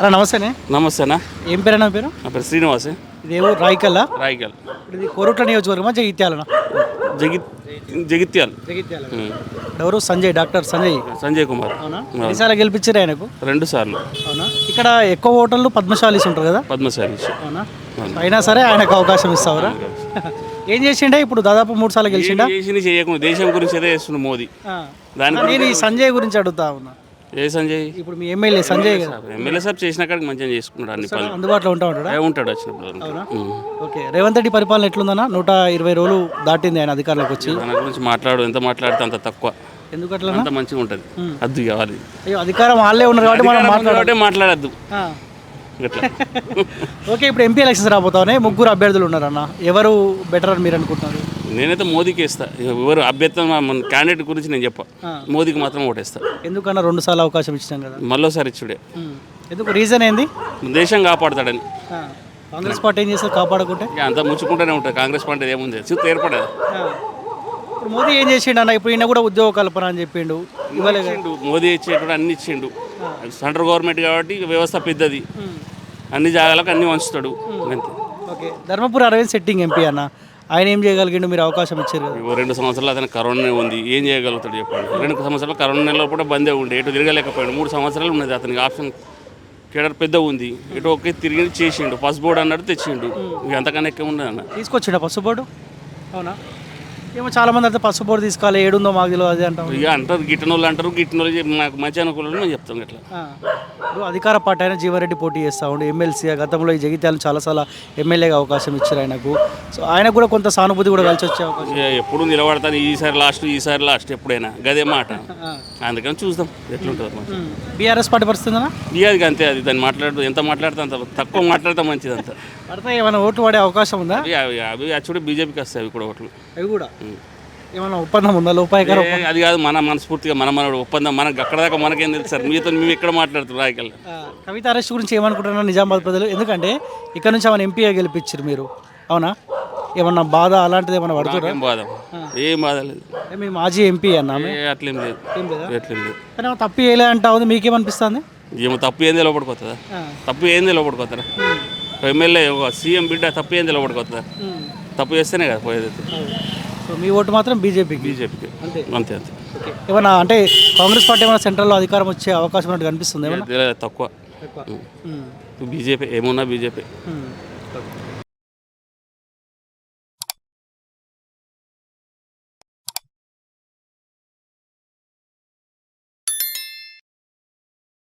అలా నమస్తేనే. నమస్తే అన్న. ఏం పేరు అన్న పేరు? నా పేరు శ్రీనివాస్. ఇది ఏవో రాయికల్లా. రాయికల్. ఇది కోరుట్ల నియోజకవర్గమా జగిత్యాలనా? జగిత్యాల. జగిత్యాల. ఎవరు? సంజయ్, డాక్టర్ సంజయ్. సంజయ్ కుమార్. అవునా? ఎన్నిసార్లు గెలిపించారు ఆయనకు? 2 సార్లు. అవునా? ఇక్కడ ఎక్కువ ఓటర్లు పద్మశాలీస్ ఉంటారు కదా? పద్మశాలి. అవునా? అయినా సరే ఆయనకు అవకాశం ఇస్తావరా? ఏం చేసిండే ఇప్పుడు? దాదాపు 3 సార్లు గెలిచిండా. చేయకుండా దేశం గురించి అదే చేస్తున్నాడు మోదీ. నేను ఈ సంజయ్ గురించి అడుగుతా ఉన్నా. ఏ సంజయ్? ఇప్పుడు మీ ఎమ్మెల్యే సంజయ్ కదా? ఎమ్మెల్యే సాబ్ చేసిన కాడికి మంచిగా చేసుకున్నాడు. అన్ని పనులు అందుబాటులో ఉంటాడా? ఉంటాడు వచ్చినప్పుడు. అవునా? ఓకే. రేవంత్ రెడ్డి పరిపాలన ఎట్లుందన్నా? 120 రోజులు దాటింది ఆయన అధికారంలోకి వచ్చి. దాని గురించి ఎంత మాట్లాడితే అంత తక్కువ. ఎందుకట్లా? అంత మంచిగా ఉంటుంది. అద్దు కావాలి. అయ్యో, అధికారం వాళ్ళే ఉన్నారు కాబట్టి మనం మాట్లాడద్దు. ఓకే. ఇప్పుడు ఎంపీ ఎలక్షన్స్ రాబోతానే 3 అభ్యర్థులు ఉన్నారన్న. ఎవరు బెటర్ అని మీరు అనుకుంటున్నారు? నేనైతే మోదీకి వేస్తా. ఎవరు అభ్యర్థి క్యాండిడేట్ గురించి నేను చెప్పా. మోదీకి మాత్రం ఓటేస్తా. ఎందుకన్నా 2 సార్లు అవకాశం ఇచ్చినాం కదా? మళ్ళీసారి ఇచ్చుడే. ఎందుకు? రీజన్ ఏంది? దేశం కాపాడతాడని. కాంగ్రెస్ పార్టీ ఏం చేస్తారు కాపాడకుంటే? అంతా ముచ్చుకుంటూనే ఉంటుంది. కాంగ్రెస్ పార్టీ ఏముంది, చూస్తే ఏర్పడదు. ఇప్పుడు మోదీ ఏం చేసిండు అన్న? ఇప్పుడు ఈయన కూడా ఉద్యోగ కల్పన అని చెప్పిండు. ఇవ్వలేదు. మోదీ ఇచ్చేటప్పుడు అన్ని ఇచ్చిండు. సెంట్రల్ గవర్నమెంట్ కాబట్టి వ్యవస్థ పెద్దది. అన్ని జాగాలకు అన్ని వంచుతాడు. అంతే. Okay. Dharmapuri Arvind setting MP అన్న, ఆయన ఏం చేయగలిగిండు? మీరు అవకాశం ఇచ్చారు కదా? 2 సంవత్సరాలు అతను కరోనా ఉంది. ఏం చేయగలుగుతాడు చెప్పండి? 2 సంవత్సరాలు కరోనా నెలలో కూడా బందే ఉండే, ఎటు తిరగలేకపోయాడు. 3 సంవత్సరాలు ఉన్నది అతనికి ఆప్షన్. కేడర్ పెద్ద ఉంది, ఎటు ఒకే తిరిగి చేసిండు. పసు బోర్డు అన్నాడు, తెచ్చిండు. ఇక అంతకన్నా ఎక్కువ ఉన్నది అన్న. తీసుకొచ్చిండు పసు బోర్డు? అవునా? ఏమో చాలా మంది అయితే పసు బోర్డు తీసుకోవాలి, ఏడుందో మాకు తెలియదు అది అంటారు. ఇక అంటారు, గిట్టనోళ్ళు అంటారు. గిట్టనోళ్ళు మాకు మంచి అనుకూలంలో మేము చెప్తాం ఇట్లా. ఇప్పుడు అధికార పార్టీ అయినా జీవారెడ్డి పోటీ చేస్తూ ఉండే ఎమ్మెల్సీగా. గతంలో ఈ జగిత్యాలను చాలాసార్లు ఎమ్మెల్యేగా అవకాశం ఇచ్చారు ఆయనకు. సో ఆయనకు కూడా కొంత సానుభూతి కూడా కలిసి వచ్చే అవకాశం. ఎప్పుడు నిలబడతాను, ఈసారి లాస్ట్ ఎప్పుడైనా గదే మాట. అందుకని చూద్దాం ఎట్లుంటుంది. బీఆర్ఎస్ పార్టీ పరిస్థితుందా? అది అంతే. అది దాన్ని ఎంత మాట్లాడితే అంత తక్కువ మాట్లాడితే మంచిది. అంతా పడితే ఏమైనా ఓట్లు పడే అవకాశం ఉందా? అవి యాక్చువల్లీ బీజేపీకి వస్తాయి అవి కూడా ఓట్లు. అవి కూడా ఏమన్నా ఒప్పందం ఉందా? లోపాయకరం అది కాదు. మనస్ఫూర్తిగా మన ఒప్పందం మనకు అక్కడ దాకా మనకేం తెలుసు సార్. మీతో మేము ఇక్కడ మాట్లాడుతున్నాం. రాయకల్ కవిత అరెస్ట్ గురించి ఏమనుకుంటున్నారు నిజామాబాద్ ప్రజలు? ఎందుకంటే ఇక్కడ నుంచి ఏమైనా ఎంపీగా గెలిపించారు మీరు, అవునా? ఏమన్నా బాధ అలాంటిది ఏమన్నా పడుతుందా? ఏం బాధ లేదు. మీ మాజీ ఎంపీ అన్నా? అట్లేం లేదు. కానీ తప్పు వేయలే అంటావు, మీకేమనిపిస్తుంది? ఏమో తప్పు ఏంది లోపడిపోతుందా? తప్పు ఏంది లోపడిపోతారా? ఎమ్మెల్యే సీఎం బిడ్డ తప్పు ఏంది లోపడిపోతుందా? తప్పు చేస్తేనే కదా పోయేది. సో మీ ఓటు మాత్రం బీజేపీకి? అంతే అంతే. ఏమన్నా అంటే కాంగ్రెస్ పార్టీ ఏమైనా సెంట్రల్లో అధికారం వచ్చే అవకాశం ఉన్నట్టు కనిపిస్తుంది? తక్కువ. బీజేపీ ఏమున్నా బీజేపీ.